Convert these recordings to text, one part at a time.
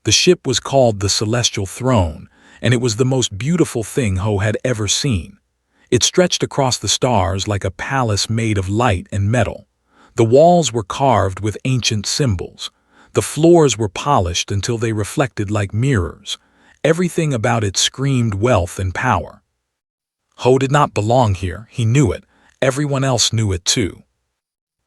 The ship was called the Celestial Throne, and it was the most beautiful thing Ho had ever seen. It stretched across the stars like a palace made of light and metal. The walls were carved with ancient symbols. The floors were polished until they reflected like mirrors. Everything about it screamed wealth and power. Ho did not belong here, he knew it. Everyone else knew it too.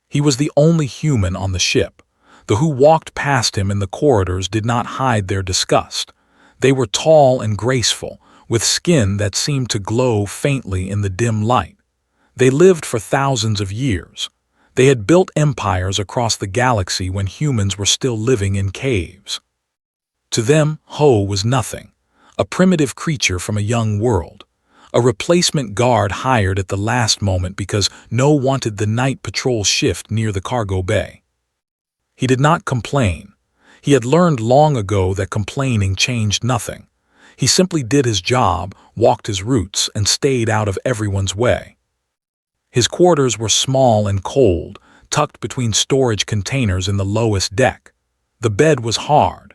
He was the only human on the ship. The who walked past him in the corridors did not hide their disgust. They were tall and graceful, with skin that seemed to glow faintly in the dim light. They lived for thousands of years. They had built empires across the galaxy when humans were still living in caves. To them, Ho was nothing, a primitive creature from a young world, a replacement guard hired at the last moment because no one wanted the night patrol shift near the cargo bay. He did not complain. He had learned long ago that complaining changed nothing. He simply did his job, walked his routes, and stayed out of everyone's way. His quarters were small and cold, tucked between storage containers in the lowest deck. The bed was hard.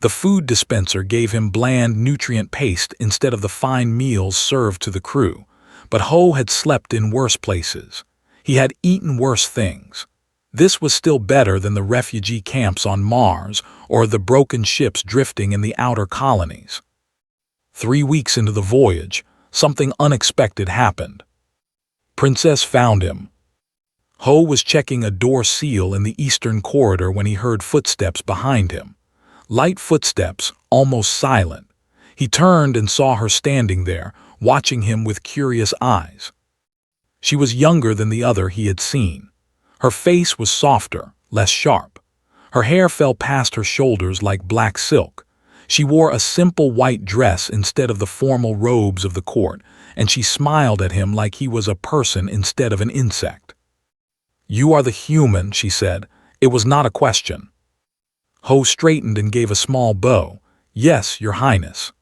The food dispenser gave him bland nutrient paste instead of the fine meals served to the crew. But Ho had slept in worse places. He had eaten worse things. This was still better than the refugee camps on Mars or the broken ships drifting in the outer colonies. 3 weeks into the voyage, something unexpected happened. Princess found him. Ho was checking a door seal in the eastern corridor when he heard footsteps behind him. Light footsteps, almost silent. He turned and saw her standing there, watching him with curious eyes. She was younger than the other he had seen. Her face was softer, less sharp. Her hair fell past her shoulders like black silk. She wore a simple white dress instead of the formal robes of the court, and she smiled at him like he was a person instead of an insect. "You are the human," she said. It was not a question. Ho straightened and gave a small bow. "Yes, Your Highness."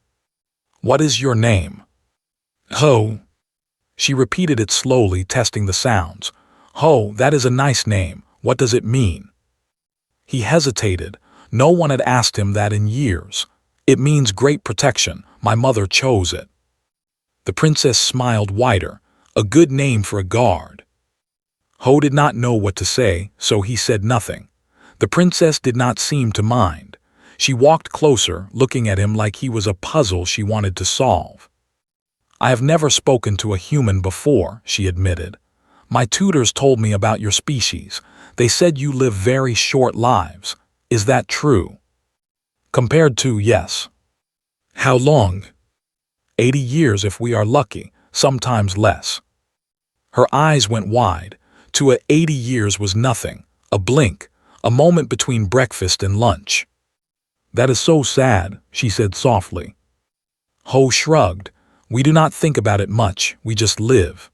"What is your name?" "Ho." She repeated it slowly, testing the sounds. "Ho, that is a nice name. What does it mean?" He hesitated. No one had asked him that in years. "It means great protection. My mother chose it." The princess smiled wider. A good name for a guard. Ho did not know what to say, so he said nothing. The princess did not seem to mind. She walked closer, looking at him like he was a puzzle she wanted to solve. "I have never spoken to a human before," she admitted. "My tutors told me about your species. They said you live very short lives. Is that true?" "Compared to, yes." "How long?" 80 years if we are lucky, sometimes less." Her eyes went wide. To 80 years was nothing, a blink, a moment between breakfast and lunch. "That is so sad," she said softly. Ho shrugged. "We do not think about it much, we just live."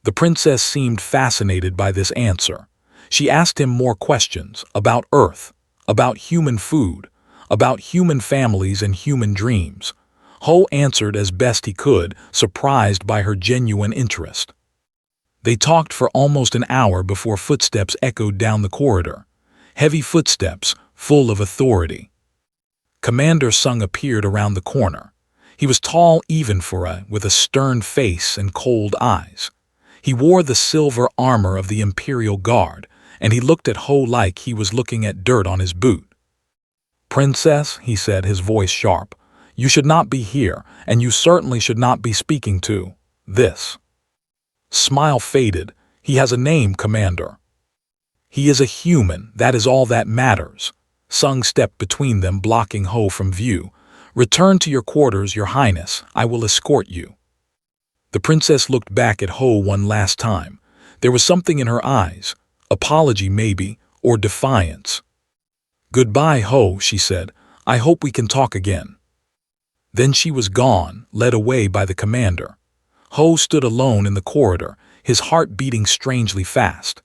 The princess seemed fascinated by this answer. She asked him more questions about Earth, about human food, about human families and human dreams. Ho answered as best he could, surprised by her genuine interest. They talked for almost an hour before footsteps echoed down the corridor. Heavy footsteps, full of authority. Commander Sung appeared around the corner. He was tall even for with a stern face and cold eyes. He wore the silver armor of the Imperial Guard, and he looked at Ho like he was looking at dirt on his boot. "Princess," he said, his voice sharp, "you should not be here, and you certainly should not be speaking to this." Smile faded. "He has a name, Commander." "He is a human, that is all that matters." Sung stepped between them, blocking Ho from view. "Return to your quarters, Your Highness. I will escort you." The princess looked back at Ho one last time. There was something in her eyes. Apology, maybe, or defiance. "Goodbye, Ho," she said. "I hope we can talk again." Then she was gone, led away by the commander. Ho stood alone in the corridor, his heart beating strangely fast.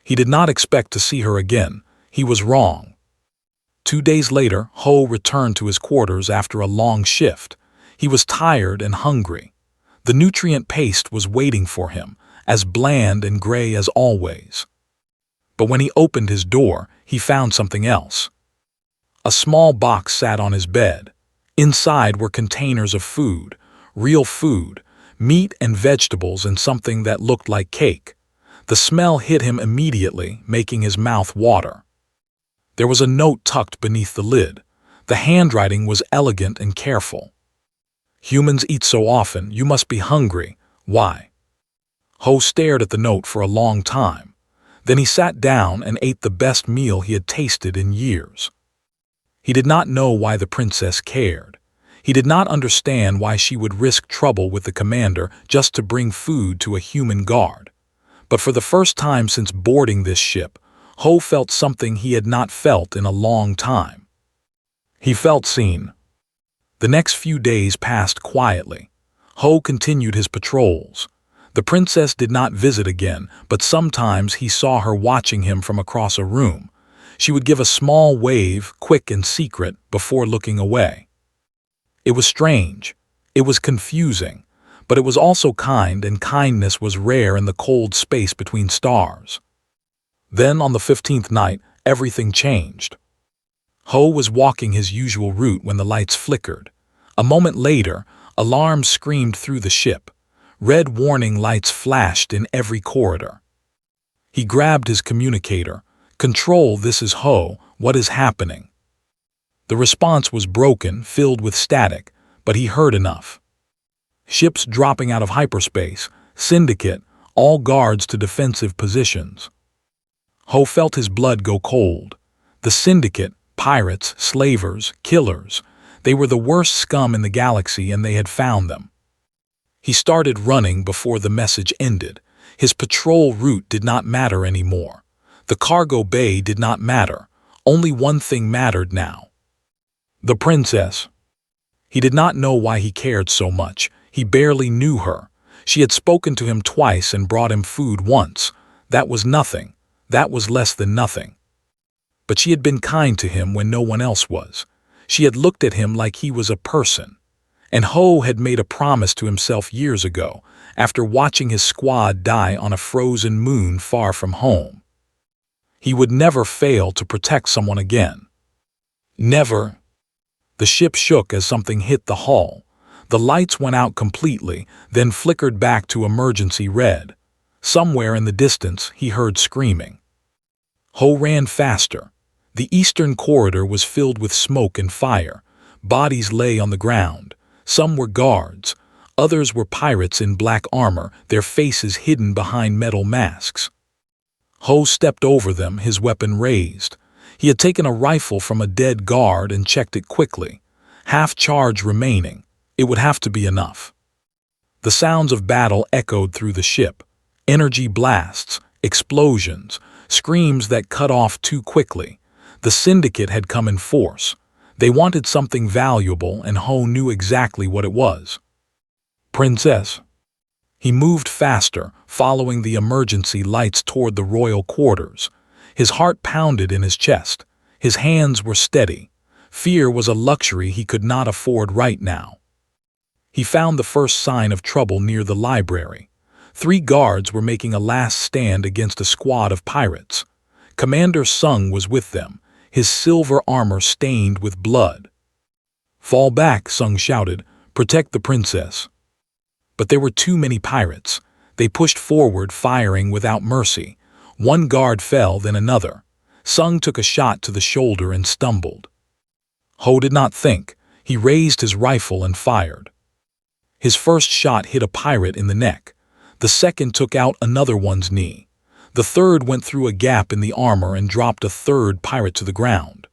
He did not expect to see her again. He was wrong. 2 days later, Ho returned to his quarters after a long shift. He was tired and hungry. The nutrient paste was waiting for him, as bland and gray as always. But when he opened his door, he found something else. A small box sat on his bed. Inside were containers of food, real food, meat and vegetables and something that looked like cake. The smell hit him immediately, making his mouth water. There was a note tucked beneath the lid. The handwriting was elegant and careful. Humans eat so often, you must be hungry. Why? Ho stared at the note for a long time. Then he sat down and ate the best meal he had tasted in years. He did not know why the princess cared. He did not understand why she would risk trouble with the commander just to bring food to a human guard. But for the first time since boarding this ship, Ho felt something he had not felt in a long time. He felt seen. The next few days passed quietly. Ho continued his patrols. The princess did not visit again, but sometimes he saw her watching him from across a room. She would give a small wave, quick and secret, before looking away. It was strange. It was confusing. But it was also kind, and kindness was rare in the cold space between stars. Then, on the 15th night, everything changed. Ho was walking his usual route when the lights flickered. A moment later, alarms screamed through the ship. Red warning lights flashed in every corridor. He grabbed his communicator. "Control, this is Ho. What is happening?" The response was broken, filled with static, but he heard enough. Ships dropping out of hyperspace, Syndicate, all guards to defensive positions. Ho felt his blood go cold. The Syndicate, pirates, slavers, killers, they were the worst scum in the galaxy and they had found them. He started running before the message ended. His patrol route did not matter anymore. The cargo bay did not matter. Only one thing mattered now. The princess. He did not know why he cared so much. He barely knew her. She had spoken to him twice and brought him food once. That was nothing. That was less than nothing. But she had been kind to him when no one else was. She had looked at him like he was a person. And Ho had made a promise to himself years ago, after watching his squad die on a frozen moon far from home. He would never fail to protect someone again. Never. The ship shook as something hit the hull. The lights went out completely, then flickered back to emergency red. Somewhere in the distance, he heard screaming. Ho ran faster. The eastern corridor was filled with smoke and fire. Bodies lay on the ground. Some were guards. Others were pirates in black armor, their faces hidden behind metal masks. Ho stepped over them, his weapon raised. He had taken a rifle from a dead guard and checked it quickly. Half charge remaining. It would have to be enough. The sounds of battle echoed through the ship. Energy blasts, explosions, screams that cut off too quickly. The Syndicate had come in force. They wanted something valuable, and Ho knew exactly what it was. Princess. He moved faster, following the emergency lights toward the royal quarters. His heart pounded in his chest. His hands were steady. Fear was a luxury he could not afford right now. He found the first sign of trouble near the library. 3 guards were making a last stand against a squad of pirates. Commander Sung was with them, his silver armor stained with blood. "Fall back," Sung shouted. "Protect the princess." But there were too many pirates. They pushed forward, firing without mercy. One guard fell, then another. Sung took a shot to the shoulder and stumbled. Ho did not think. He raised his rifle and fired. His first shot hit a pirate in the neck. The second took out another one's knee. The third went through a gap in the armor and dropped a third pirate to the ground.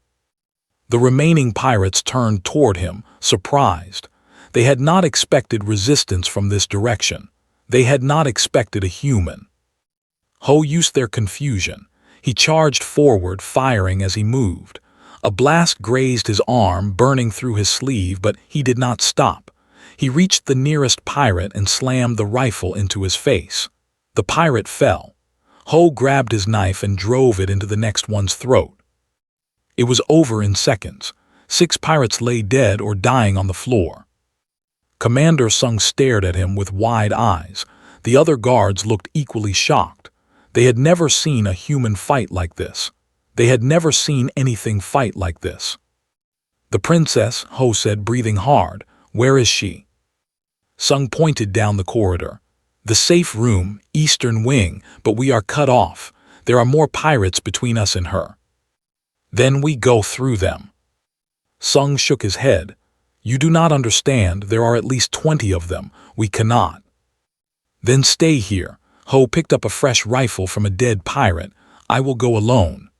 The remaining pirates turned toward him, surprised. They had not expected resistance from this direction. They had not expected a human. Ho used their confusion. He charged forward, firing as he moved. A blast grazed his arm, burning through his sleeve, but he did not stop. He reached the nearest pirate and slammed the rifle into his face. The pirate fell. Ho grabbed his knife and drove it into the next one's throat. It was over in seconds. 6 pirates lay dead or dying on the floor. Commander Sung stared at him with wide eyes. The other guards looked equally shocked. They had never seen a human fight like this. They had never seen anything fight like this. "The princess," Ho said, breathing hard. "Where is she?" Sung pointed down the corridor. "The safe room, eastern wing, but we are cut off. There are more pirates between us and her." "Then we go through them." Sung shook his head. "You do not understand. There are at least 20 of them. We cannot." "Then stay here." Ho picked up a fresh rifle from a dead pirate. "I will go alone."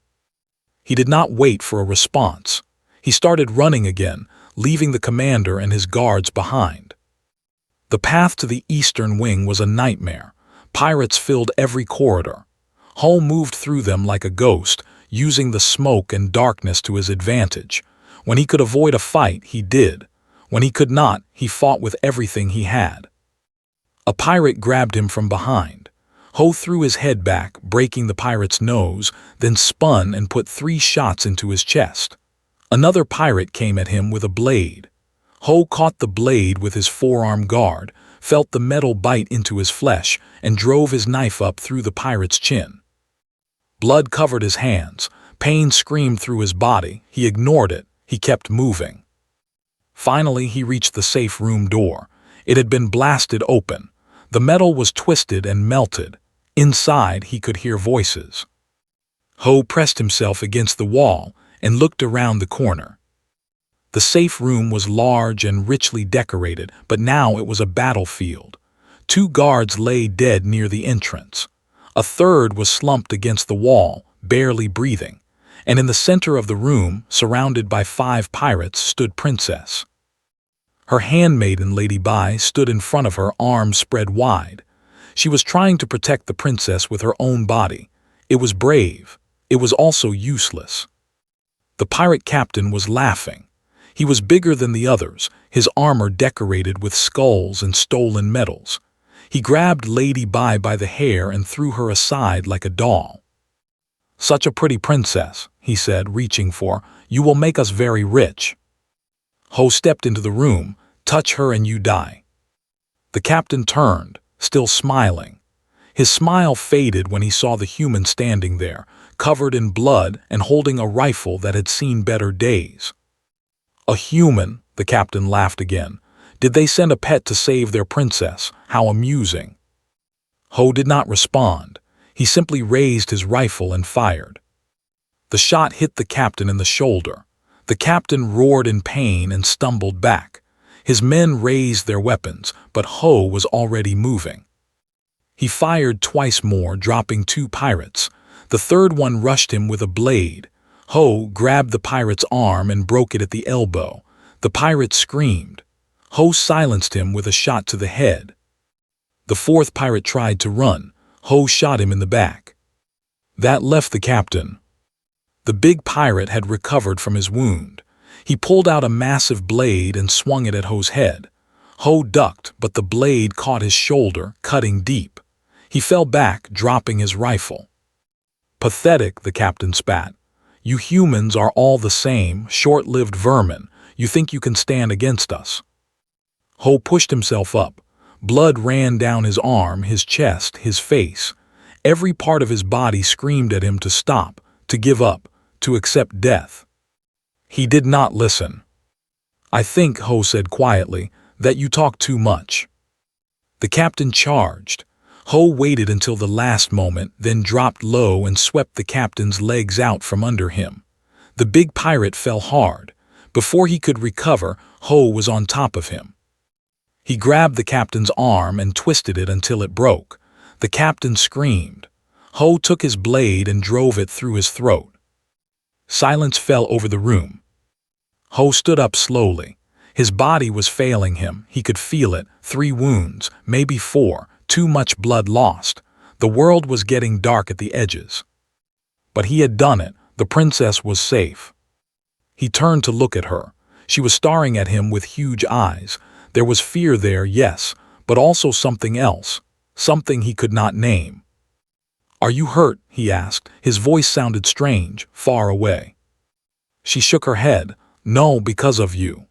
He did not wait for a response. He started running again, leaving the commander and his guards behind. The path to the eastern wing was a nightmare. Pirates filled every corridor. Ho moved through them like a ghost, using the smoke and darkness to his advantage. When he could avoid a fight, he did. When he could not, he fought with everything he had. A pirate grabbed him from behind. Ho threw his head back, breaking the pirate's nose, then spun and put 3 shots into his chest. Another pirate came at him with a blade. Ho caught the blade with his forearm guard, felt the metal bite into his flesh, and drove his knife up through the pirate's chin. Blood covered his hands. Pain screamed through his body. He ignored it. He kept moving. Finally, he reached the safe room door. It had been blasted open. The metal was twisted and melted. Inside, he could hear voices. Ho pressed himself against the wall and looked around the corner. The safe room was large and richly decorated, but now it was a battlefield. 2 guards lay dead near the entrance. A third was slumped against the wall, barely breathing. And in the center of the room, surrounded by 5 pirates, stood Princess. Her handmaiden, Lady Bai, stood in front of her, arms spread wide. She was trying to protect the princess with her own body. It was brave. It was also useless. The pirate captain was laughing. He was bigger than the others, his armor decorated with skulls and stolen medals. He grabbed Lady Bai by the hair and threw her aside like a doll. "Such a pretty princess," he said, reaching for. "You will make us very rich." Ho stepped into the room. "Touch her and you die." The captain turned, still smiling. His smile faded when he saw the human standing there, covered in blood and holding a rifle that had seen better days. "A human," the captain laughed again. "Did they send a pet to save their princess? How amusing." Ho did not respond. He simply raised his rifle and fired. The shot hit the captain in the shoulder. The captain roared in pain and stumbled back. His men raised their weapons, but Ho was already moving. He fired twice more, dropping 2 pirates. The third one rushed him with a blade. Ho grabbed the pirate's arm and broke it at the elbow. The pirate screamed. Ho silenced him with a shot to the head. The 4th pirate tried to run. Ho shot him in the back. That left the captain. The big pirate had recovered from his wound. He pulled out a massive blade and swung it at Ho's head. Ho ducked, but the blade caught his shoulder, cutting deep. He fell back, dropping his rifle. "Pathetic," the captain spat. "You humans are all the same, short-lived vermin. You think you can stand against us." Ho pushed himself up. Blood ran down his arm, his chest, his face. Every part of his body screamed at him to stop, to give up, to accept death. He did not listen. "I think," Ho said quietly, "that you talk too much." The captain charged. Ho waited until the last moment, then dropped low and swept the captain's legs out from under him. The big pirate fell hard. Before he could recover, Ho was on top of him. He grabbed the captain's arm and twisted it until it broke. The captain screamed. Ho took his blade and drove it through his throat. Silence fell over the room. Ho stood up slowly. His body was failing him. He could feel it. 3 wounds, maybe 4, too much blood lost. The world was getting dark at the edges. But he had done it. The princess was safe. He turned to look at her. She was staring at him with huge eyes. There was fear there, yes, but also something else, something he could not name. "Are you hurt?" he asked. His voice sounded strange, far away. She shook her head. "No, because of you."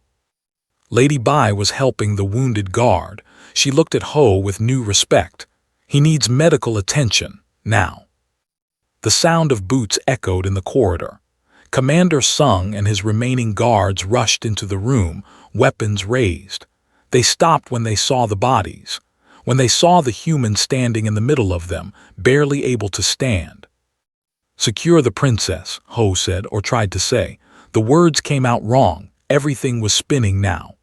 Lady Bai was helping the wounded guard. She looked at Ho with new respect. "He needs medical attention, now." The sound of boots echoed in the corridor. Commander Sung and his remaining guards rushed into the room, weapons raised. They stopped when they saw the bodies, when they saw the human standing in the middle of them, barely able to stand. "Secure the princess," Ho said, or tried to say. The words came out wrong. Everything was spinning now.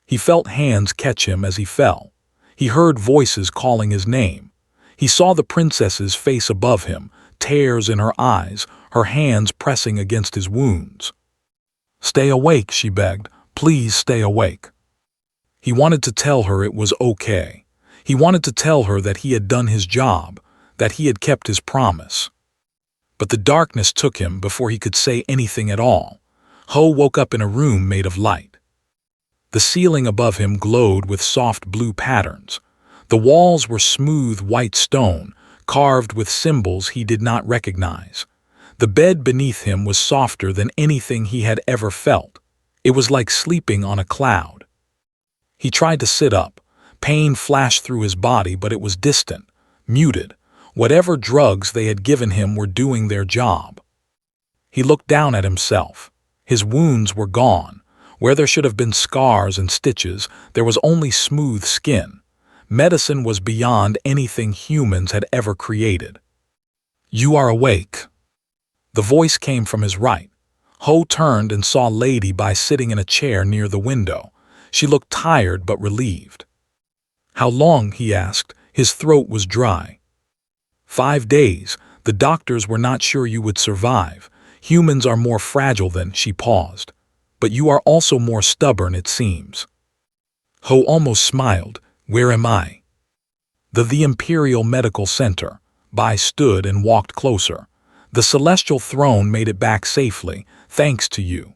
He felt hands catch him as he fell. He heard voices calling his name. He saw the princess's face above him, tears in her eyes, her hands pressing against his wounds. "Stay awake," she begged. "Please stay awake." He wanted to tell her it was okay. He wanted to tell her that he had done his job, that he had kept his promise. But the darkness took him before he could say anything at all. Ho woke up in a room made of light. The ceiling above him glowed with soft blue patterns. The walls were smooth white stone, carved with symbols he did not recognize. The bed beneath him was softer than anything he had ever felt. It was like sleeping on a cloud. He tried to sit up. Pain flashed through his body, but it was distant, muted. Whatever drugs they had given him were doing their job. He looked down at himself. His wounds were gone. Where there should have been scars and stitches, there was only smooth skin. Medicine was beyond anything humans had ever created. "You are awake." The voice came from his right. Ho turned and saw Lady Bai sitting in a chair near the window. She looked tired but relieved. "How long?" he asked. His throat was dry. 5 days. The doctors were not sure you would survive. Humans are more fragile than," she paused. "But you are also more stubborn, it seems." Ho almost smiled. "Where am I?" The Imperial Medical Center." Bai stood and walked closer. "The celestial throne made it back safely, thanks to you."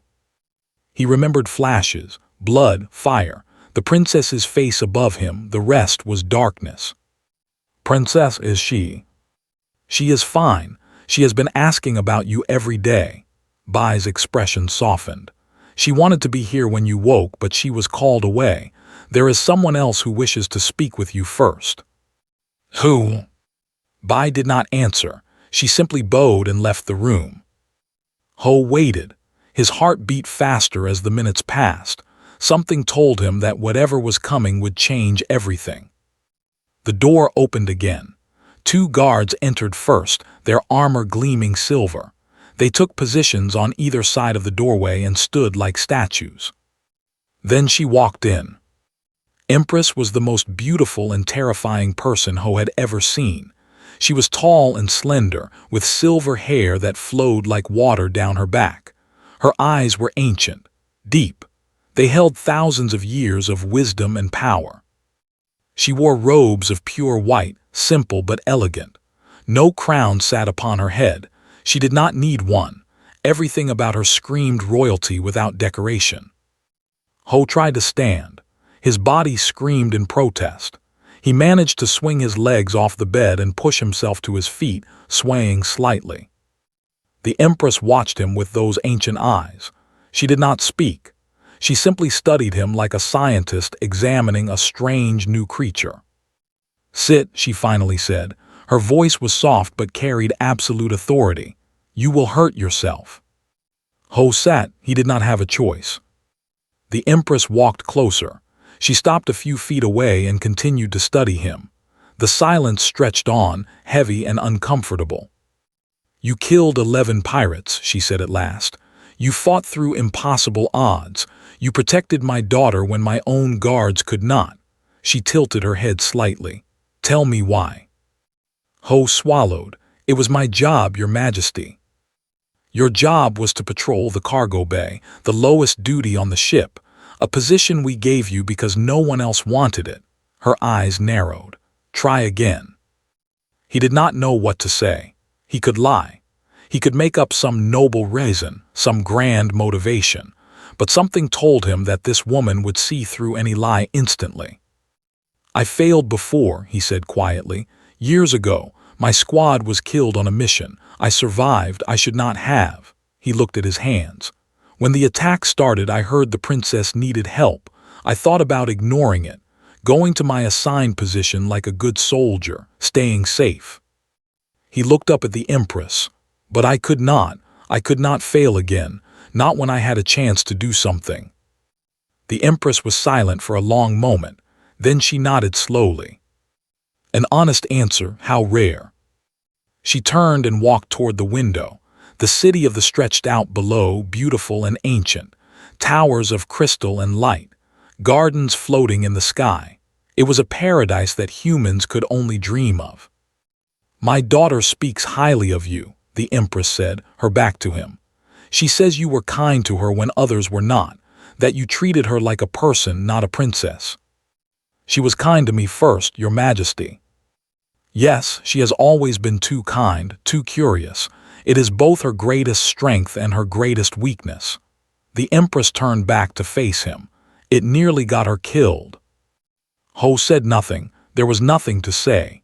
He remembered flashes, blood, fire, the princess's face above him, the rest was darkness. "Princess, is she?" "She is fine. She has been asking about you every day." Bai's expression softened. "She wanted to be here when you woke, but she was called away. There is someone else who wishes to speak with you first." "Who?" Bai did not answer. She simply bowed and left the room. Ho waited. His heart beat faster as the minutes passed. Something told him that whatever was coming would change everything. The door opened again. 2 guards entered first, their armor gleaming silver. They took positions on either side of the doorway and stood like statues. Then she walked in. Empress was the most beautiful and terrifying person Ho had ever seen. She was tall and slender, with silver hair that flowed like water down her back. Her eyes were ancient, deep. They held thousands of years of wisdom and power. She wore robes of pure white, simple but elegant. No crown sat upon her head. She did not need one. Everything about her screamed royalty without decoration. Ho tried to stand. His body screamed in protest. He managed to swing his legs off the bed and push himself to his feet, swaying slightly. The Empress watched him with those ancient eyes. She did not speak. She simply studied him like a scientist examining a strange new creature. "Sit," she finally said. Her voice was soft but carried absolute authority. "You will hurt yourself." Ho sat. He did not have a choice. The Empress walked closer. She stopped a few feet away and continued to study him. The silence stretched on, heavy and uncomfortable. "You killed 11 pirates," she said at last. "You fought through impossible odds. You protected my daughter when my own guards could not." She tilted her head slightly. "Tell me why." Ho swallowed. "It was my job, Your Majesty." "Your job was to patrol the cargo bay, the lowest duty on the ship, a position we gave you because no one else wanted it." Her eyes narrowed. "Try again." He did not know what to say. He could lie. He could make up some noble reason, some grand motivation, but something told him that this woman would see through any lie instantly. "I failed before," he said quietly. "Years ago, my squad was killed on a mission. I survived. I should not have." He looked at his hands. "When the attack started, I heard the princess needed help. I thought about ignoring it, going to my assigned position like a good soldier, staying safe." He looked up at the Empress. "But I could not. I could not fail again, not when I had a chance to do something. The Empress was silent for a long moment, then she nodded slowly. An honest answer, how rare. She turned and walked toward the window. The city of the stretched out below, beautiful and ancient, towers of crystal and light, gardens floating in the sky. It was a paradise that humans could only dream of. "My daughter speaks highly of you," the Empress said, her back to him. "She says you were kind to her when others were not, that you treated her like a person, not a princess." "She was kind to me first, Your Majesty." "Yes, she has always been too kind, too curious. It is both her greatest strength and her greatest weakness." The Empress turned back to face him. It nearly got her killed. Ho said nothing. There was nothing to say.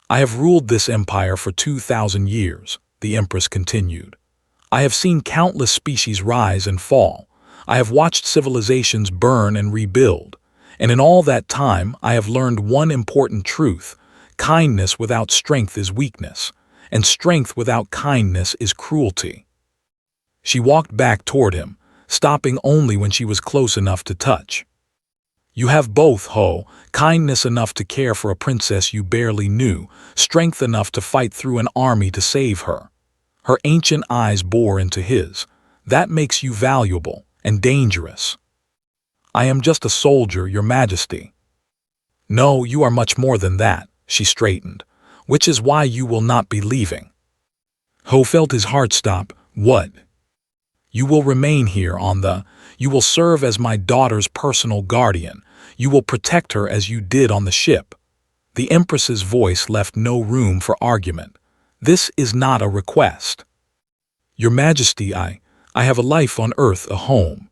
"I have ruled this empire for 2,000 years, the Empress continued. "I have seen countless species rise and fall. I have watched civilizations burn and rebuild. And in all that time, I have learned one important truth. Kindness without strength is weakness, and strength without kindness is cruelty." She walked back toward him, stopping only when she was close enough to touch. "You have both, Ho, kindness enough to care for a princess you barely knew, strength enough to fight through an army to save her." Her ancient eyes bore into his. "That makes you valuable and dangerous." "I am just a soldier, Your Majesty." "No, you are much more than that," she straightened, "which is why you will not be leaving." Ho felt his heart stop. "What?" "You will remain here on the... You will serve as my daughter's personal guardian. You will protect her as you did on the ship." The Empress's voice left no room for argument. "This is not a request." "Your Majesty, I have a life on Earth, a home."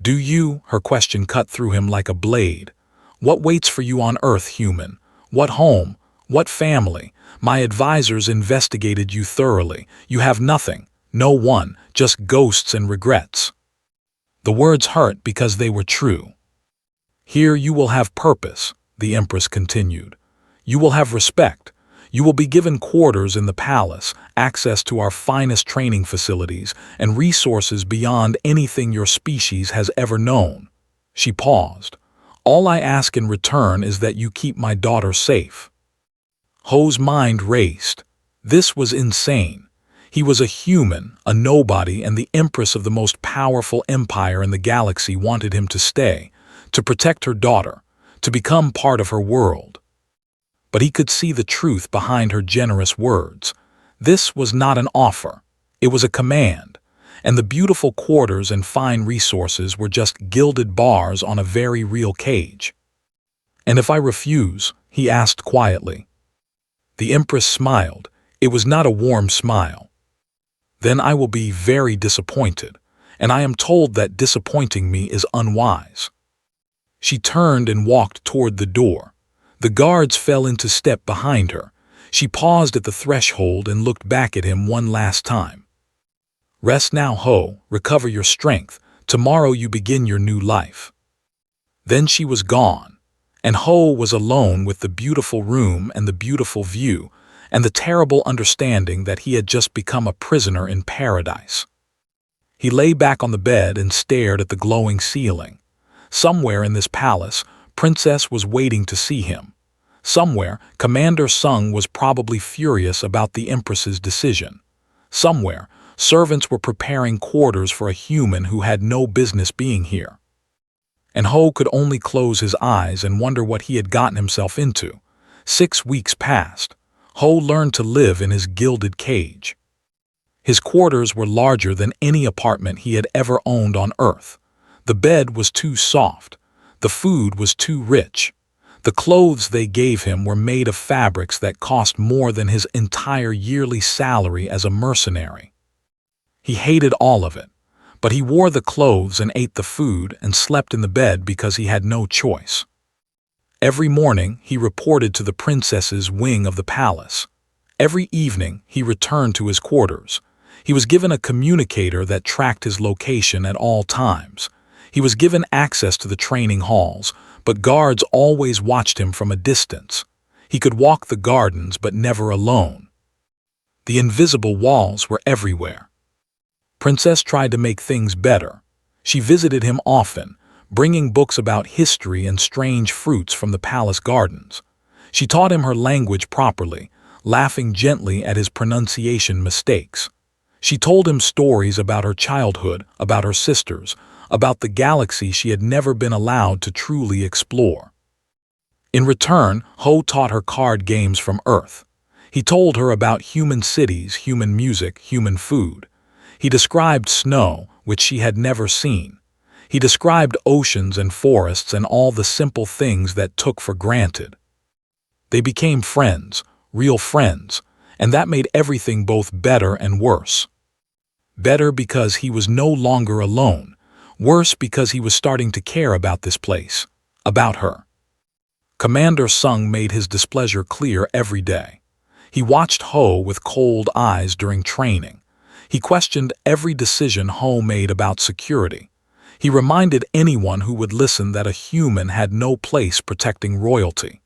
"Do you?" Her question cut through him like a blade. "What waits for you on Earth, human? What home? What family? My advisors investigated you thoroughly. You have nothing. No one, just ghosts and regrets." The words hurt because they were true. "Here you will have purpose," the Empress continued. "You will have respect. You will be given quarters in the palace, access to our finest training facilities, and resources beyond anything your species has ever known." She paused. "All I ask in return is that you keep my daughter safe." Ho's mind raced. This was insane. He was a human, a nobody, and the Empress of the most powerful empire in the galaxy wanted him to stay, to protect her daughter, to become part of her world. But he could see the truth behind her generous words. This was not an offer. It was a command, and the beautiful quarters and fine resources were just gilded bars on a very real cage. "And if I refuse?" he asked quietly. The Empress smiled. It was not a warm smile. "Then I will be very disappointed, and I am told that disappointing me is unwise." She turned and walked toward the door. The guards fell into step behind her. She paused at the threshold and looked back at him one last time. "Rest now, Ho, recover your strength. Tomorrow you begin your new life." Then she was gone, and Ho was alone with the beautiful room and the beautiful view, and the terrible understanding that he had just become a prisoner in paradise. He lay back on the bed and stared at the glowing ceiling. Somewhere in this palace, Princess was waiting to see him. Somewhere, Commander Sung was probably furious about the Empress's decision. Somewhere, servants were preparing quarters for a human who had no business being here. And Ho could only close his eyes and wonder what he had gotten himself into. 6 weeks passed. Ho learned to live in his gilded cage. His quarters were larger than any apartment he had ever owned on Earth. The bed was too soft. The food was too rich. The clothes they gave him were made of fabrics that cost more than his entire yearly salary as a mercenary. He hated all of it, but he wore the clothes and ate the food and slept in the bed because he had no choice. Every morning, he reported to the princess's wing of the palace. Every evening, he returned to his quarters. He was given a communicator that tracked his location at all times. He was given access to the training halls, but guards always watched him from a distance. He could walk the gardens, but never alone. The invisible walls were everywhere. Princess tried to make things better. She visited him often, bringing books about history and strange fruits from the palace gardens. She taught him her language properly, laughing gently at his pronunciation mistakes. She told him stories about her childhood, about her sisters, about the galaxy she had never been allowed to truly explore. In return, Ho taught her card games from Earth. He told her about human cities, human music, human food. He described snow, which she had never seen. He described oceans and forests and all the simple things that took for granted. They became friends, real friends, and that made everything both better and worse. Better because he was no longer alone, worse because he was starting to care about this place, about her. Commander Sung made his displeasure clear every day. He watched Ho with cold eyes during training. He questioned every decision Ho made about security. He reminded anyone who would listen that a human had no place protecting royalty.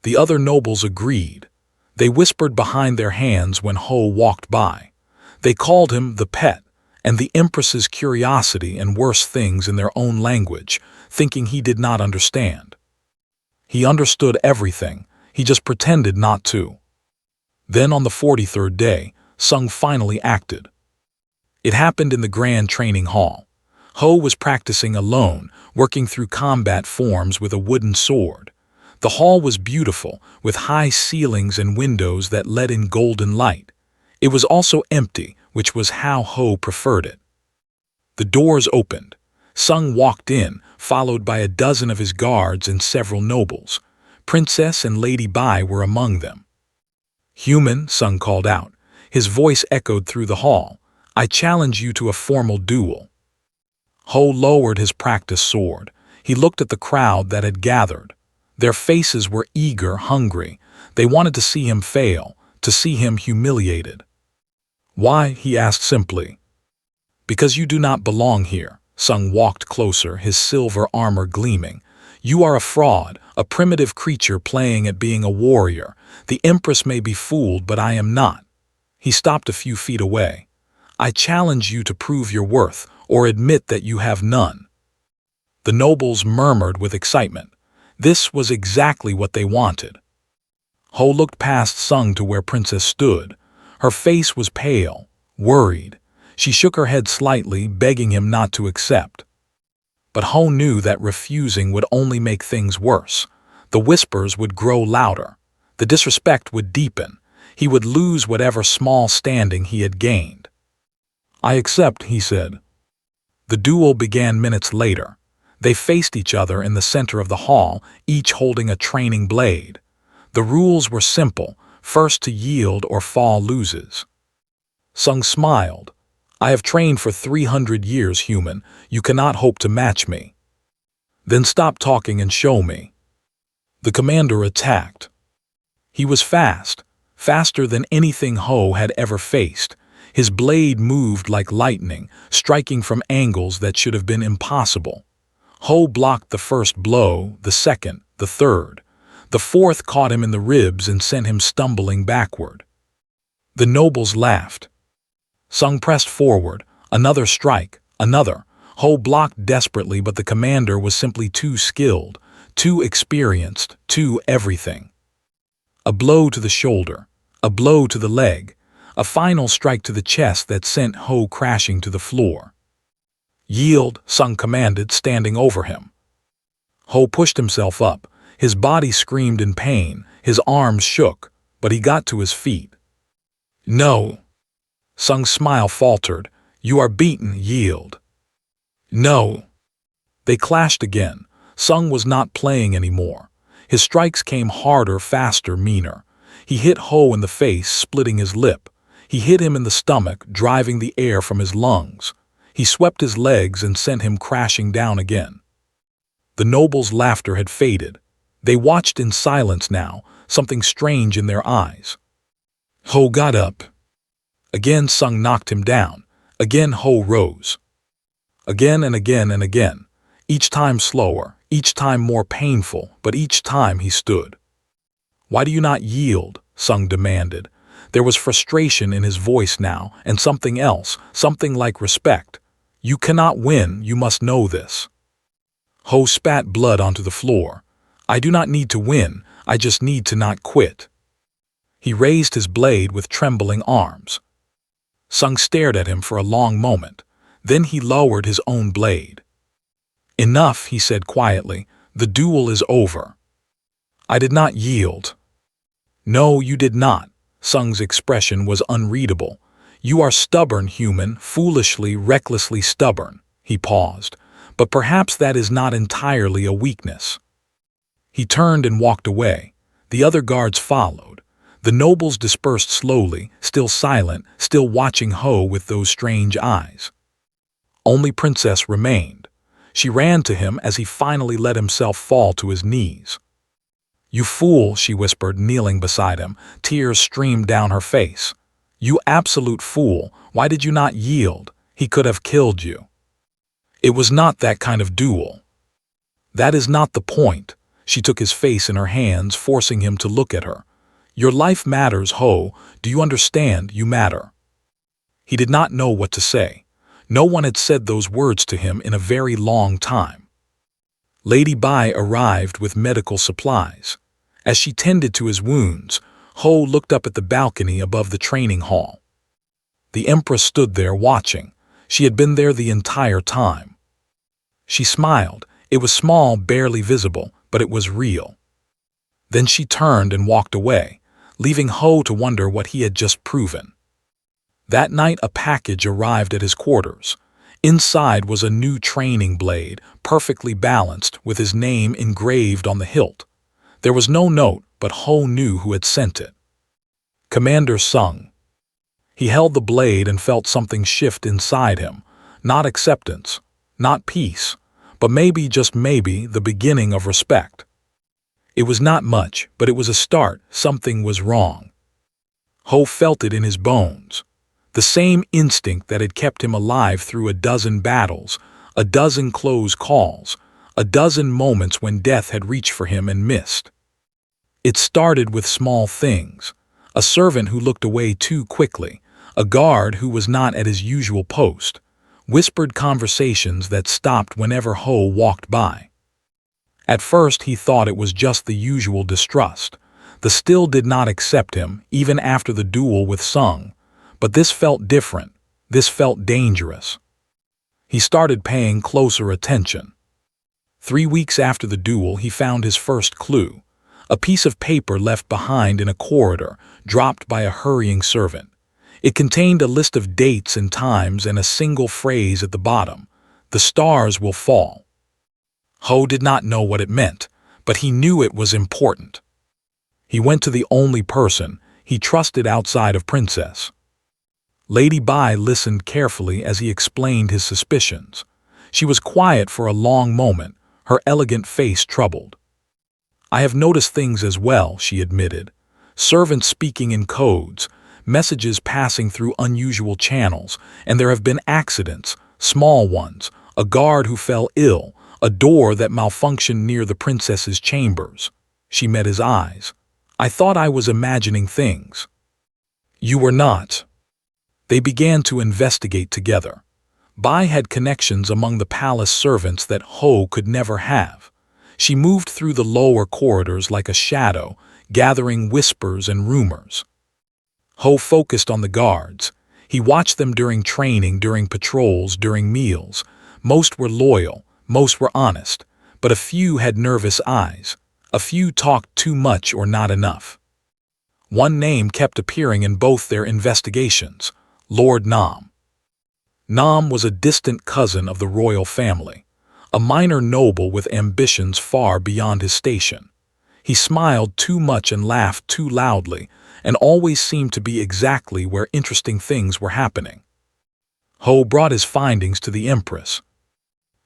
The other nobles agreed. They whispered behind their hands when Ho walked by. They called him the pet and the Empress's curiosity and worse things in their own language, thinking he did not understand. He understood everything, he just pretended not to. Then on the 43rd day, Sung finally acted. It happened in the Grand Training Hall. Ho was practicing alone, working through combat forms with a wooden sword. The hall was beautiful, with high ceilings and windows that let in golden light. It was also empty, which was how Ho preferred it. The doors opened. Sung walked in, followed by a dozen of his guards and several nobles. Princess and Lady Bai were among them. "Human," Sung called out. His voice echoed through the hall. "I challenge you to a formal duel." Ho lowered his practice sword. He looked at the crowd that had gathered. Their faces were eager, hungry. They wanted to see him fail, to see him humiliated. "Why?" he asked simply. "Because you do not belong here." Sung walked closer, his silver armor gleaming. "You are a fraud, a primitive creature playing at being a warrior. The Empress may be fooled, but I am not." He stopped a few feet away. "I challenge you to prove your worth, or admit that you have none." The nobles murmured with excitement. This was exactly what they wanted. Ho looked past Sung to where Princess stood. Her face was pale, worried. She shook her head slightly, begging him not to accept. But Ho knew that refusing would only make things worse. The whispers would grow louder. The disrespect would deepen. He would lose whatever small standing he had gained. "I accept," he said. The duel began minutes later. They faced each other in the center of the hall, each holding a training blade. The rules were simple: first to yield or fall loses. Sung smiled. "I have trained for 300 years, human. You cannot hope to match me." "Then stop talking and show me." The commander attacked. He was fast, faster than anything Ho had ever faced. His blade moved like lightning, striking from angles that should have been impossible. Ho blocked the first blow, the second, the third. The fourth caught him in the ribs and sent him stumbling backward. The nobles laughed. Sung pressed forward. Another strike, another. Ho blocked desperately, but the commander was simply too skilled, too experienced, too everything. A blow to the shoulder, a blow to the leg, a final strike to the chest that sent Ho crashing to the floor. "Yield," Sung commanded, standing over him. Ho pushed himself up. His body screamed in pain, his arms shook, but he got to his feet. "No." Sung's smile faltered. "You are beaten, yield." "No." They clashed again. Sung was not playing anymore. His strikes came harder, faster, meaner. He hit Ho in the face, splitting his lip. He hit him in the stomach, driving the air from his lungs. He swept his legs and sent him crashing down again. The nobles' laughter had faded. They watched in silence now, something strange in their eyes. Ho got up. Again Sung knocked him down. Again Ho rose. Again and again and again. Each time slower, each time more painful, but each time he stood. "Why do you not yield?" Sung demanded. There was frustration in his voice now, and something else, something like respect. "You cannot win, you must know this." Ho spat blood onto the floor. "I do not need to win, I just need to not quit." He raised his blade with trembling arms. Sung stared at him for a long moment. Then he lowered his own blade. "Enough," he said quietly. "The duel is over." "I did not yield." "No, you did not." Sung's expression was unreadable. "You are stubborn, human, foolishly, recklessly stubborn." He paused. "But perhaps that is not entirely a weakness." He turned and walked away. The other guards followed. The nobles dispersed slowly, still silent, still watching Ho with those strange eyes. Only Princess remained. She ran to him as he finally let himself fall to his knees. "You fool," she whispered, kneeling beside him. Tears streamed down her face. "You absolute fool, why did you not yield? He could have killed you." "It was not that kind of duel." "That is not the point." She took his face in her hands, forcing him to look at her. "Your life matters, Ho. Do you understand? You matter." He did not know what to say. No one had said those words to him in a very long time. Lady Bai arrived with medical supplies. As she tended to his wounds, Ho looked up at the balcony above the training hall. The Empress stood there watching. She had been there the entire time. She smiled. It was small, barely visible, but it was real. Then she turned and walked away, leaving Ho to wonder what he had just proven. That night a package arrived at his quarters. Inside was a new training blade, perfectly balanced, with his name engraved on the hilt. There was no note, but Ho knew who had sent it. Commander Sung. He held the blade and felt something shift inside him. Not acceptance, not peace, but maybe, just maybe, the beginning of respect. It was not much, but it was a start. Something was wrong. Ho felt it in his bones. The same instinct that had kept him alive through a dozen battles, a dozen close calls, a dozen moments when death had reached for him and missed. It started with small things. A servant who looked away too quickly, a guard who was not at his usual post, whispered conversations that stopped whenever Ho walked by. At first he thought it was just the usual distrust. The still did not accept him, even after the duel with Sung. But this felt different. This felt dangerous. He started paying closer attention. 3 weeks after the duel, he found his first clue. A piece of paper left behind in a corridor, dropped by a hurrying servant. It contained a list of dates and times and a single phrase at the bottom: "The stars will fall." Ho did not know what it meant, but he knew it was important. He went to the only person he trusted outside of Princess. Lady Bai listened carefully as he explained his suspicions. She was quiet for a long moment, her elegant face troubled. "I have noticed things as well," she admitted. "Servants speaking in codes, messages passing through unusual channels, and there have been accidents, small ones, a guard who fell ill, a door that malfunctioned near the princess's chambers." She met his eyes. "I thought I was imagining things." "You were not." They began to investigate together. Bai had connections among the palace servants that Ho could never have. She moved through the lower corridors like a shadow, gathering whispers and rumors. Ho focused on the guards. He watched them during training, during patrols, during meals. Most were loyal, most were honest, but a few had nervous eyes. A few talked too much or not enough. One name kept appearing in both their investigations: Lord Nam. Nam was a distant cousin of the royal family, a minor noble with ambitions far beyond his station. He smiled too much and laughed too loudly, and always seemed to be exactly where interesting things were happening. Ho brought his findings to the Empress.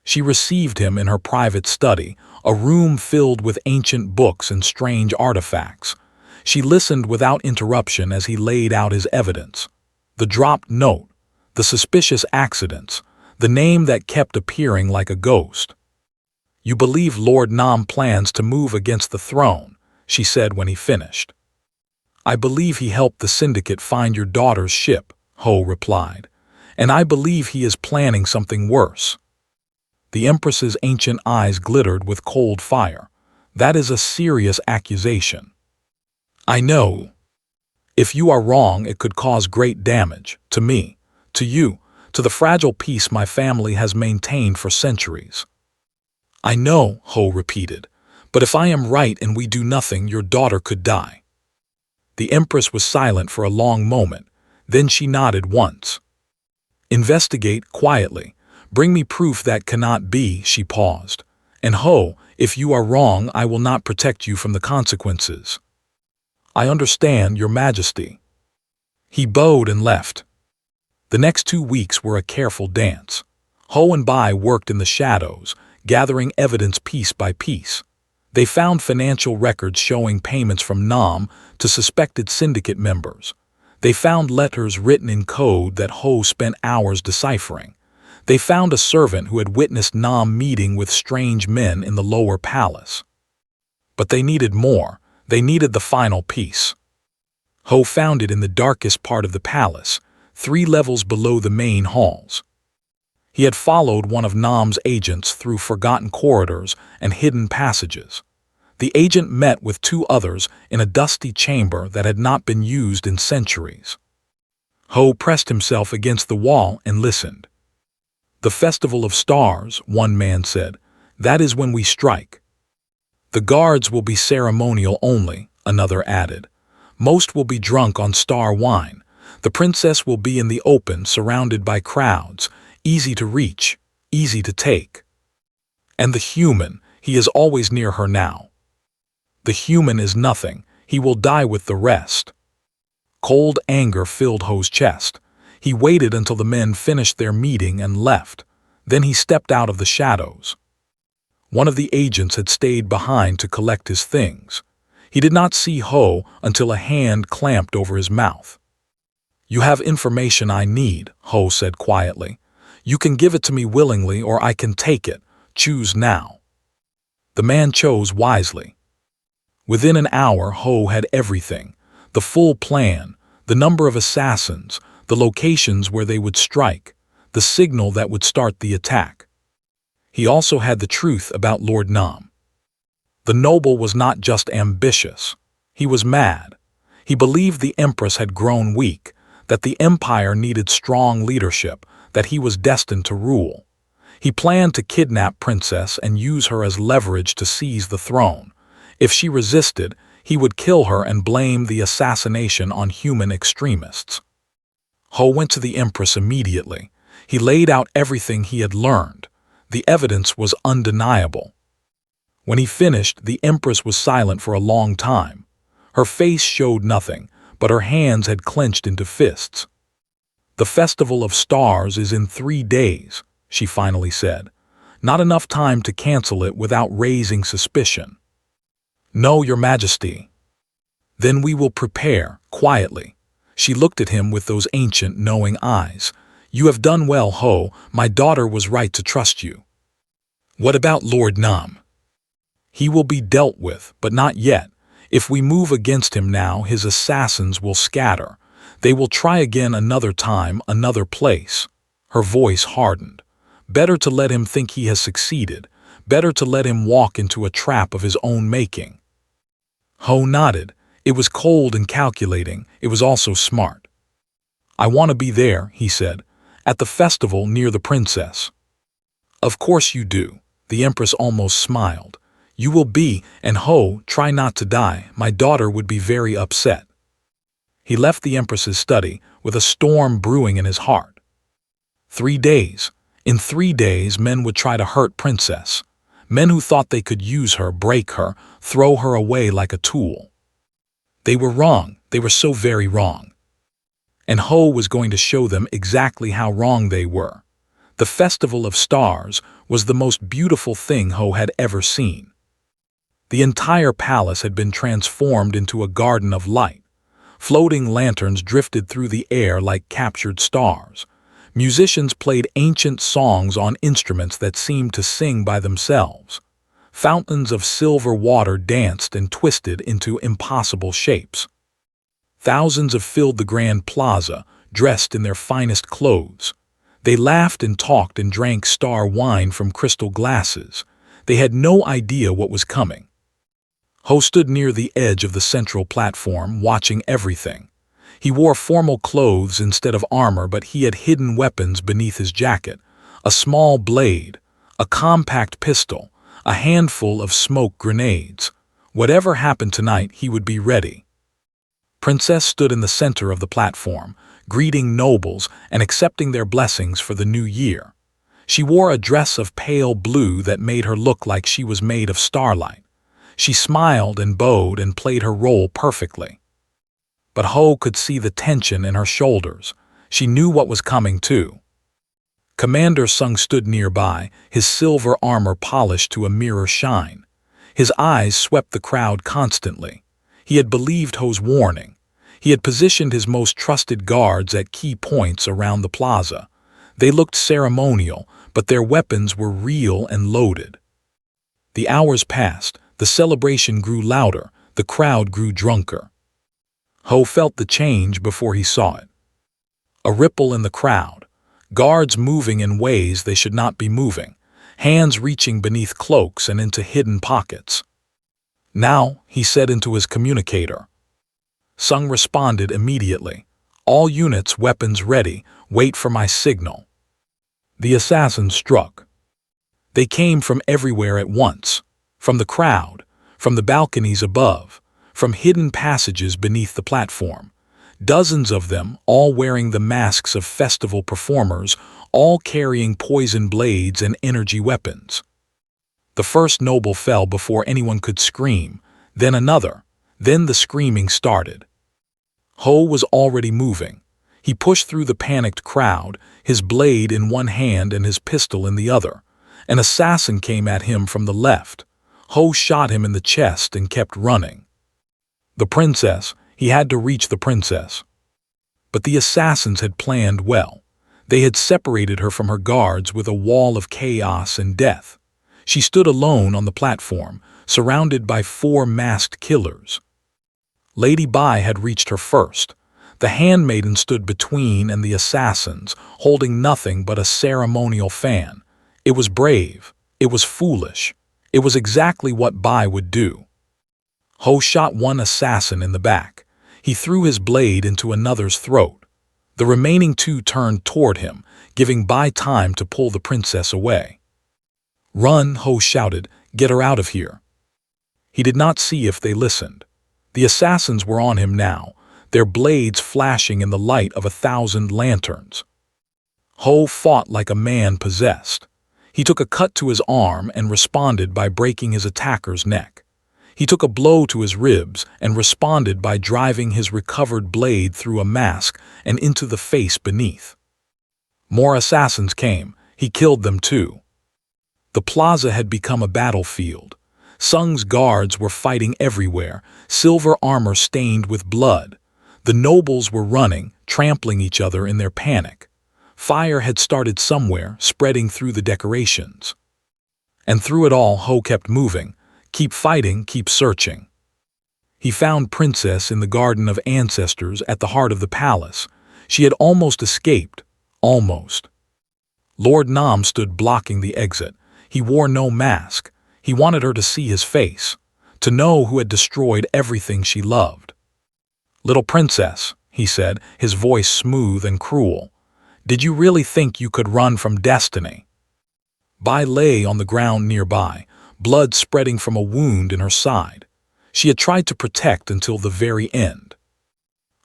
She received him in her private study, a room filled with ancient books and strange artifacts. She listened without interruption as he laid out his evidence. The dropped note, the suspicious accidents, the name that kept appearing like a ghost. "You believe Lord Nam plans to move against the throne," she said when he finished. I believe he helped the syndicate find your daughter's ship, Ho replied. And I believe he is planning something worse. The Empress's ancient eyes glittered with cold fire. That is a serious accusation. I know. If you are wrong, it could cause great damage, to me, to you, to the fragile peace my family has maintained for centuries. I know, Ho repeated, but if I am right and we do nothing, your daughter could die. The Empress was silent for a long moment, then she nodded once. Investigate quietly. Bring me proof that cannot be, she paused. And Ho, if you are wrong, I will not protect you from the consequences. I understand, Your Majesty. He bowed and left. The next 2 weeks were a careful dance. Ho and Bai worked in the shadows, gathering evidence piece by piece. They found financial records showing payments from Nam to suspected syndicate members. They found letters written in code that Ho spent hours deciphering. They found a servant who had witnessed Nam meeting with strange men in the lower palace. But they needed more. They needed the final piece. Ho found it in the darkest part of the palace, 3 levels below the main halls. He had followed one of Nam's agents through forgotten corridors and hidden passages. The agent met with 2 others in a dusty chamber that had not been used in centuries. Ho pressed himself against the wall and listened. The Festival of Stars, one man said, that is when we strike. The guards will be ceremonial only, another added. Most will be drunk on star wine. The princess will be in the open, surrounded by crowds, easy to reach, easy to take. And the human, he is always near her now. The human is nothing, he will die with the rest. Cold anger filled Ho's chest. He waited until the men finished their meeting and left. Then he stepped out of the shadows. One of the agents had stayed behind to collect his things. He did not see Ho until a hand clamped over his mouth. You have information I need, Ho said quietly. You can give it to me willingly or I can take it. Choose now. The man chose wisely. Within an hour, Ho had everything. The full plan, the number of assassins, the locations where they would strike, the signal that would start the attack. He also had the truth about Lord Nam. The noble was not just ambitious. He was mad. He believed the Empress had grown weak, that the empire needed strong leadership, that he was destined to rule. He planned to kidnap Princess and use her as leverage to seize the throne. If she resisted, he would kill her and blame the assassination on human extremists. Ho went to the Empress immediately. He laid out everything he had learned. The evidence was undeniable. When he finished, the Empress was silent for a long time. Her face showed nothing, but her hands had clenched into fists. The Festival of Stars is in 3 days, she finally said. Not enough time to cancel it without raising suspicion. No, Your Majesty. Then we will prepare, quietly. She looked at him with those ancient, knowing eyes. You have done well, Ho. My daughter was right to trust you. What about Lord Nam? He will be dealt with, but not yet. If we move against him now, his assassins will scatter. They will try again another time, another place. Her voice hardened. Better to let him think he has succeeded. Better to let him walk into a trap of his own making. Ho nodded. It was cold and calculating. It was also smart. I want to be there, he said, at the festival near the princess. Of course you do. The Empress almost smiled. You will be, and Ho, try not to die. My daughter would be very upset. He left the Empress's study with a storm brewing in his heart. 3 days. In 3 days, men would try to hurt Princess. Men who thought they could use her, break her, throw her away like a tool. They were wrong. They were so very wrong. And Ho was going to show them exactly how wrong they were. The Festival of Stars was the most beautiful thing Ho had ever seen. The entire palace had been transformed into a garden of light. Floating lanterns drifted through the air like captured stars. Musicians played ancient songs on instruments that seemed to sing by themselves. Fountains of silver water danced and twisted into impossible shapes. Thousands have filled the grand plaza, dressed in their finest clothes. They laughed and talked and drank star wine from crystal glasses. They had no idea what was coming. Ho stood near the edge of the central platform, watching everything. He wore formal clothes instead of armor, but he had hidden weapons beneath his jacket. A small blade, a compact pistol, a handful of smoke grenades. Whatever happened tonight, he would be ready. Princess stood in the center of the platform, greeting nobles and accepting their blessings for the new year. She wore a dress of pale blue that made her look like she was made of starlight. She smiled and bowed and played her role perfectly. But Ho could see the tension in her shoulders. She knew what was coming too. Commander Sung stood nearby, his silver armor polished to a mirror shine. His eyes swept the crowd constantly. He had believed Ho's warning. He had positioned his most trusted guards at key points around the plaza. They looked ceremonial, but their weapons were real and loaded. The hours passed, the celebration grew louder, the crowd grew drunker. Ho felt the change before he saw it. A ripple in the crowd, guards moving in ways they should not be moving, hands reaching beneath cloaks and into hidden pockets. "Now," he said into his communicator. Sung responded immediately. "All units, weapons ready, wait for my signal." The assassins struck. They came from everywhere at once, from the crowd, from the balconies above, from hidden passages beneath the platform. Dozens of them, all wearing the masks of festival performers, all carrying poison blades and energy weapons. The first noble fell before anyone could scream, then another, then the screaming started. Ho was already moving. He pushed through the panicked crowd, his blade in one hand and his pistol in the other. An assassin came at him from the left. Ho shot him in the chest and kept running. The princess, he had to reach the princess. But the assassins had planned well. They had separated her from her guards with a wall of chaos and death. She stood alone on the platform, surrounded by 4 masked killers. Lady Bai had reached her first. The handmaiden stood between and the assassins, holding nothing but a ceremonial fan. It was brave. It was foolish. It was exactly what Bai would do. Ho shot one assassin in the back. He threw his blade into another's throat. The remaining 2 turned toward him, giving Bai time to pull the princess away. "Run," Ho shouted. "Get her out of here." He did not see if they listened. The assassins were on him now, their blades flashing in the light of 1,000 lanterns. Ho fought like a man possessed. He took a cut to his arm and responded by breaking his attacker's neck. He took a blow to his ribs and responded by driving his recovered blade through a mask and into the face beneath. More assassins came. He killed them too. The plaza had become a battlefield. Sung's guards were fighting everywhere, silver armor stained with blood. The nobles were running, trampling each other in their panic. Fire had started somewhere, spreading through the decorations. And through it all, Ho kept moving. Keep fighting, keep searching. He found Princess in the Garden of Ancestors at the heart of the palace. She had almost escaped. Almost. Lord Nam stood blocking the exit. He wore no mask. He wanted her to see his face, to know who had destroyed everything she loved. "Little princess," he said, his voice smooth and cruel, "did you really think you could run from destiny?" Bai lay on the ground nearby, blood spreading from a wound in her side. She had tried to protect until the very end.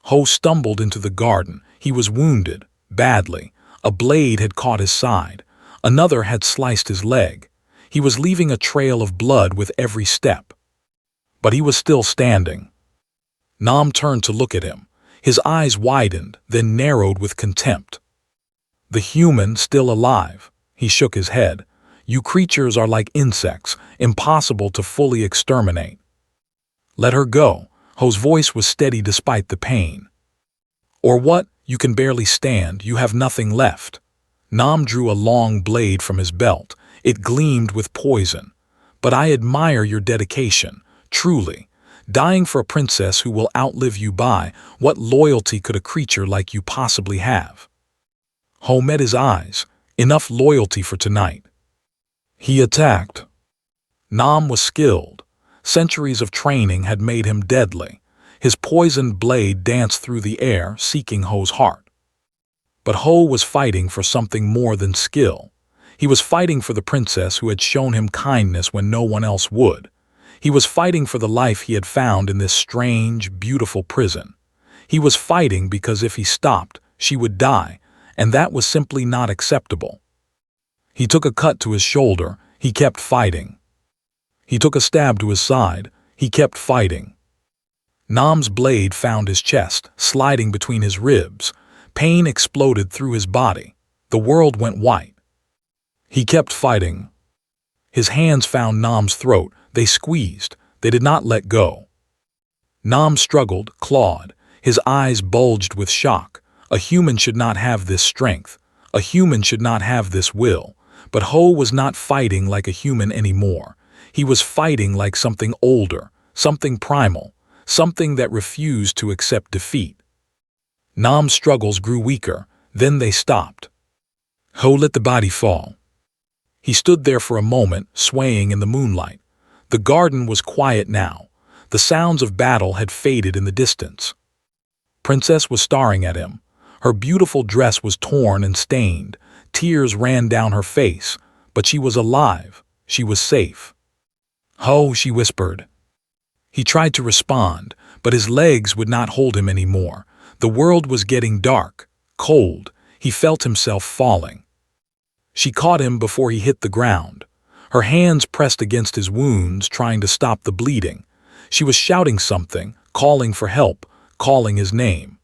Ho stumbled into the garden. He was wounded, badly. A blade had caught his side. Another had sliced his leg. He was leaving a trail of blood with every step. But he was still standing. Nam turned to look at him. His eyes widened, then narrowed with contempt. "The human still alive." He shook his head. "You creatures are like insects, impossible to fully exterminate." "Let her go." Ho's voice was steady despite the pain. "Or what? You can barely stand. You have nothing left." Nam drew a long blade from his belt. It gleamed with poison. "But I admire your dedication. Truly. Dying for a princess who will outlive you by, what loyalty could a creature like you possibly have? Ho met his eyes. Enough loyalty for tonight. He attacked. Nam was skilled. Centuries of training had made him deadly. His poisoned blade danced through the air, seeking Ho's heart. But Ho was fighting for something more than skill. He was fighting for the princess who had shown him kindness when no one else would. He was fighting for the life he had found in this strange, beautiful prison. He was fighting because if he stopped, she would die, and that was simply not acceptable. He took a cut to his shoulder. He kept fighting. He took a stab to his side. He kept fighting. Nam's blade found his chest, sliding between his ribs. Pain exploded through his body. The world went white. He kept fighting. His hands found Nam's throat. They squeezed. They did not let go. Nam struggled, clawed. His eyes bulged with shock. A human should not have this strength. A human should not have this will. But Ho was not fighting like a human anymore. He was fighting like something older, something primal, something that refused to accept defeat. Nam's struggles grew weaker, then they stopped. Ho let the body fall. He stood there for a moment, swaying in the moonlight. The garden was quiet now. The sounds of battle had faded in the distance. Princess was staring at him. Her beautiful dress was torn and stained. Tears ran down her face, but she was alive. She was safe. Ho, she whispered. He tried to respond, but his legs would not hold him anymore. The world was getting dark, cold. He felt himself falling. She caught him before he hit the ground. Her hands pressed against his wounds, trying to stop the bleeding. She was shouting something, calling for help, calling his name.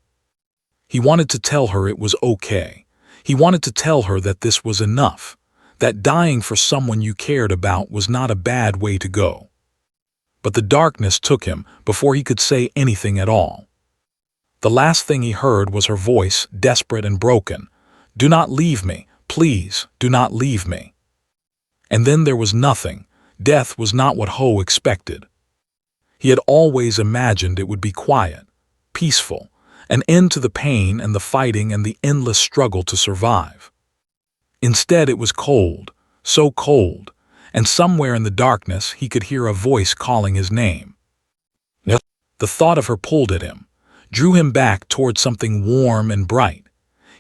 He wanted to tell her it was okay. He wanted to tell her that this was enough, that dying for someone you cared about was not a bad way to go. But the darkness took him before he could say anything at all. The last thing he heard was her voice, desperate and broken. "Do not leave me. Please, do not leave me." And then there was nothing. Death was not what Ho expected. He had always imagined it would be quiet, peaceful, an end to the pain and the fighting and the endless struggle to survive. Instead, it was cold, so cold, and somewhere in the darkness he could hear a voice calling his name. The thought of her pulled at him, drew him back toward something warm and bright.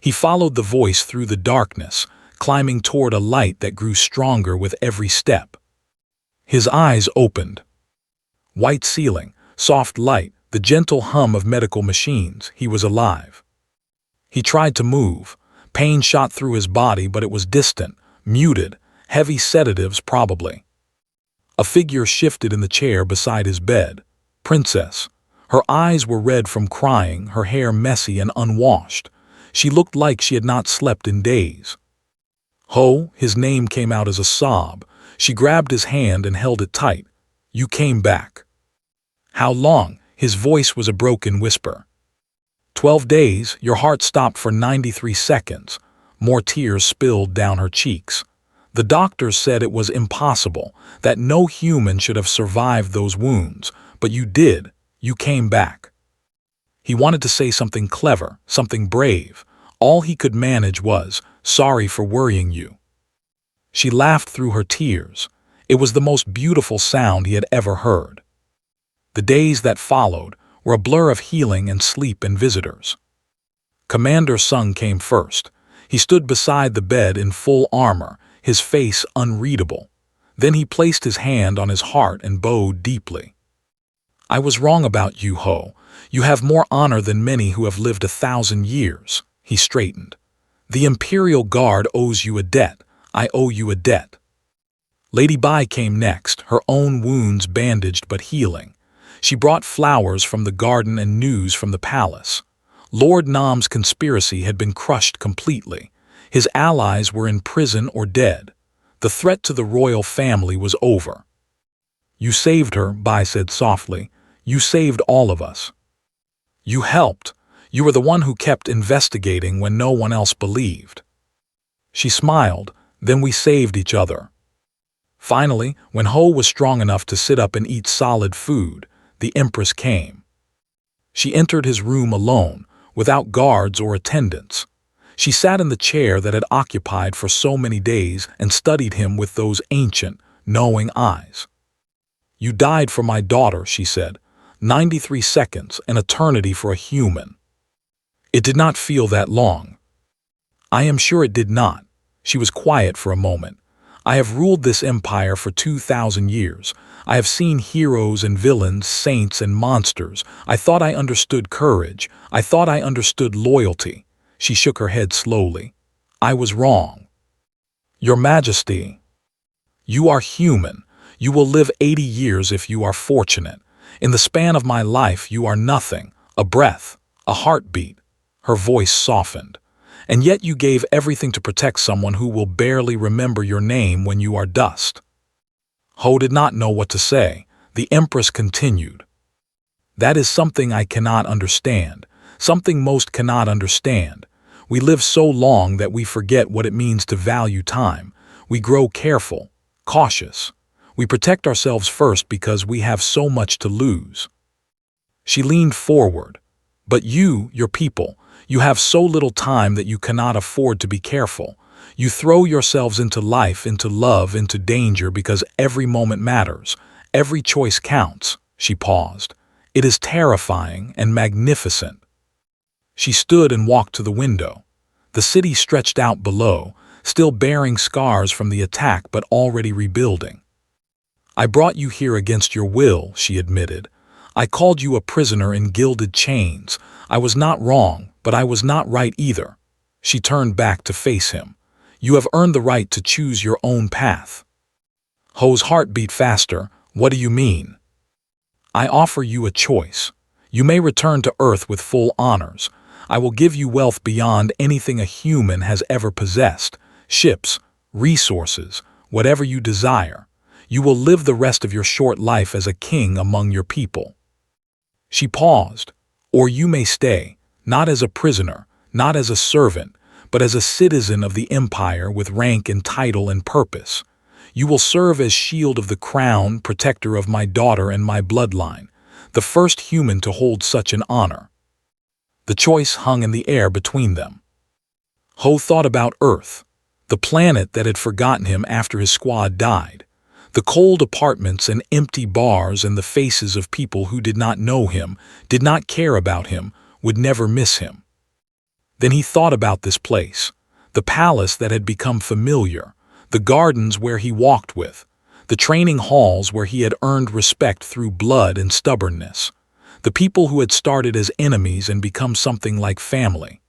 He followed the voice through the darkness, climbing toward a light that grew stronger with every step. His eyes opened. White ceiling, soft light, the gentle hum of medical machines. He was alive. He tried to move. Pain shot through his body, but it was distant, muted, heavy sedatives probably. A figure shifted in the chair beside his bed. Princess. Her eyes were red from crying, her hair messy and unwashed. She looked like she had not slept in days. Ho, his name came out as a sob. She grabbed his hand and held it tight. "You came back." "How long?" His voice was a broken whisper. 12 days, your heart stopped for 93 seconds. More tears spilled down her cheeks. The doctors said it was impossible, that no human should have survived those wounds, but you did. You came back. He wanted to say something clever, something brave. All he could manage was, "Sorry for worrying you." She laughed through her tears. It was the most beautiful sound he had ever heard. The days that followed were a blur of healing and sleep and visitors. Commander Sung came first. He stood beside the bed in full armor, his face unreadable. Then he placed his hand on his heart and bowed deeply. "I was wrong about you, Ho. You have more honor than many who have lived 1,000 years. He straightened. "The Imperial Guard owes you a debt. I owe you a debt." Lady Bai came next, her own wounds bandaged but healing. She brought flowers from the garden and news from the palace. Lord Nam's conspiracy had been crushed completely. His allies were in prison or dead. The threat to the royal family was over. "You saved her," Bai said softly. "You saved all of us. You helped. You were the one who kept investigating when no one else believed." She smiled. "Then we saved each other." Finally, when Ho was strong enough to sit up and eat solid food, the Empress came. She entered his room alone, without guards or attendants. She sat in the chair that had occupied for so many days and studied him with those ancient, knowing eyes. "You died for my daughter," she said. 93 seconds, an eternity for a human. It did not feel that long. I am sure it did not. She was quiet for a moment. I have ruled this empire for 2,000 years. I have seen heroes and villains, saints and monsters. I thought I understood courage. I thought I understood loyalty. She shook her head slowly. I was wrong. Your Majesty, you are human. You will live 80 years if you are fortunate. In the span of my life, you are nothing, a breath, a heartbeat. Her voice softened. And yet you gave everything to protect someone who will barely remember your name when you are dust. Ho did not know what to say. The Empress continued. That is something I cannot understand, something most cannot understand. We live so long that we forget what it means to value time. We grow careful, cautious. We protect ourselves first because we have so much to lose. She leaned forward. But you, your people, you have so little time that you cannot afford to be careful. You throw yourselves into life, into love, into danger because every moment matters. Every choice counts. She paused. It is terrifying and magnificent. She stood and walked to the window. The city stretched out below, still bearing scars from the attack but already rebuilding. I brought you here against your will, she admitted. I called you a prisoner in gilded chains. I was not wrong, but I was not right either. She turned back to face him. You have earned the right to choose your own path. Ho's heart beat faster. What do you mean? I offer you a choice. You may return to Earth with full honors. I will give you wealth beyond anything a human has ever possessed. Ships, resources, whatever you desire. You will live the rest of your short life as a king among your people. She paused. Or you may stay, not as a prisoner, not as a servant, but as a citizen of the empire with rank and title and purpose. You will serve as shield of the crown, protector of my daughter and my bloodline, the first human to hold such an honor. The choice hung in the air between them. Ho thought about Earth, the planet that had forgotten him after his squad died. The cold apartments and empty bars and the faces of people who did not know him, did not care about him, would never miss him. Then he thought about this place, the palace that had become familiar, the gardens where he walked with, the training halls where he had earned respect through blood and stubbornness, the people who had started as enemies and become something like family.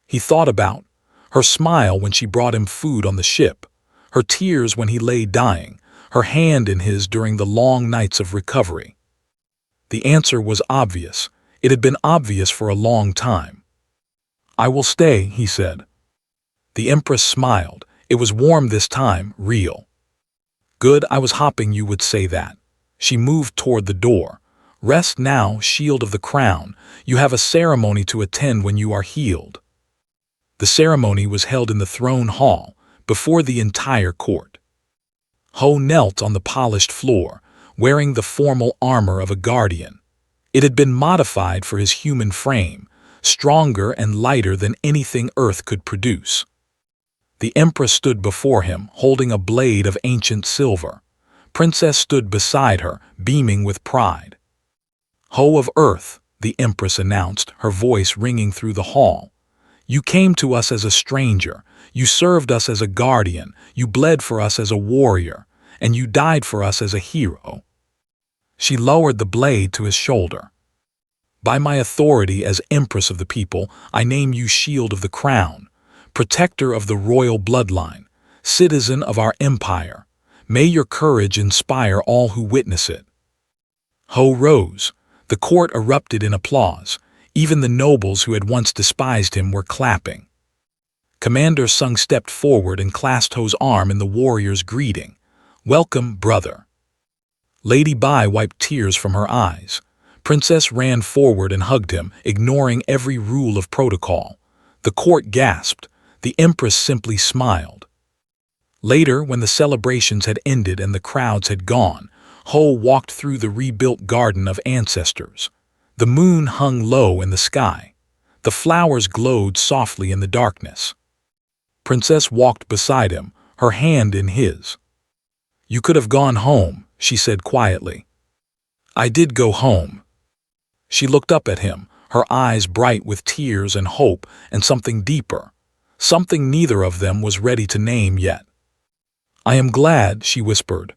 He thought about her smile when she brought him food on the ship, her tears when he lay dying, her hand in his during the long nights of recovery. The answer was obvious. It had been obvious for a long time. I will stay, he said. The Empress smiled. It was warm this time, real. Good, I was hoping you would say that. She moved toward the door. Rest now, shield of the crown. You have a ceremony to attend when you are healed. The ceremony was held in the throne hall, before the entire court. Ho knelt on the polished floor, wearing the formal armor of a guardian. It had been modified for his human frame, stronger and lighter than anything Earth could produce. The Empress stood before him, holding a blade of ancient silver. Princess stood beside her, beaming with pride. Ho of Earth, the Empress announced, her voice ringing through the hall. You came to us as a stranger. You served us as a guardian. You bled for us as a warrior. And you died for us as a hero. She lowered the blade to his shoulder. By my authority as Empress of the people, I name you Shield of the Crown, protector of the royal bloodline, citizen of our empire. May your courage inspire all who witness it. Ho rose. The court erupted in applause. Even the nobles who had once despised him were clapping. Commander Sung stepped forward and clasped Ho's arm in the warrior's greeting. Welcome, brother. Lady Bai wiped tears from her eyes. Princess ran forward and hugged him, ignoring every rule of protocol. The court gasped. The Empress simply smiled. Later, when the celebrations had ended and the crowds had gone, Ho walked through the rebuilt garden of ancestors. The moon hung low in the sky. The flowers glowed softly in the darkness. Princess walked beside him, her hand in his. "You could have gone home," she said quietly. "I did go home." She looked up at him, her eyes bright with tears and hope and something deeper, something neither of them was ready to name yet. "I am glad," she whispered.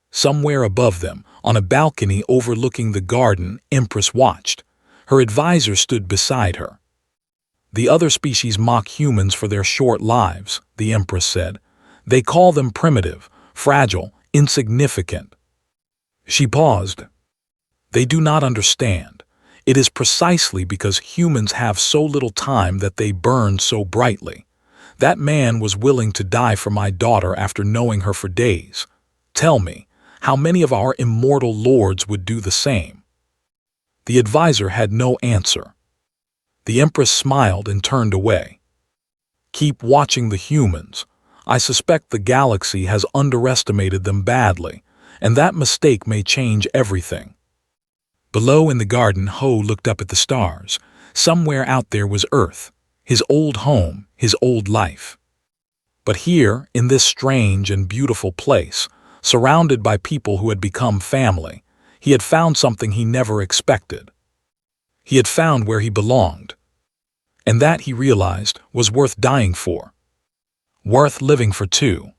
Somewhere above them, on a balcony overlooking the garden, Empress watched. Her advisor stood beside her. "The other species mock humans for their short lives," the Empress said. "They call them primitive, fragile, insignificant." She paused. "They do not understand. It is precisely because humans have so little time that they burn so brightly. That man was willing to die for my daughter after knowing her for days. Tell me, how many of our immortal lords would do the same?" The advisor had no answer. The Empress smiled and turned away. "Keep watching the humans. I suspect the galaxy has underestimated them badly, and that mistake may change everything." Below in the garden, Ho looked up at the stars. Somewhere out there was Earth, his old home, his old life. But here, in this strange and beautiful place, surrounded by people who had become family, he had found something he never expected. He had found where he belonged. And that, he realized, was worth dying for. Worth living for too.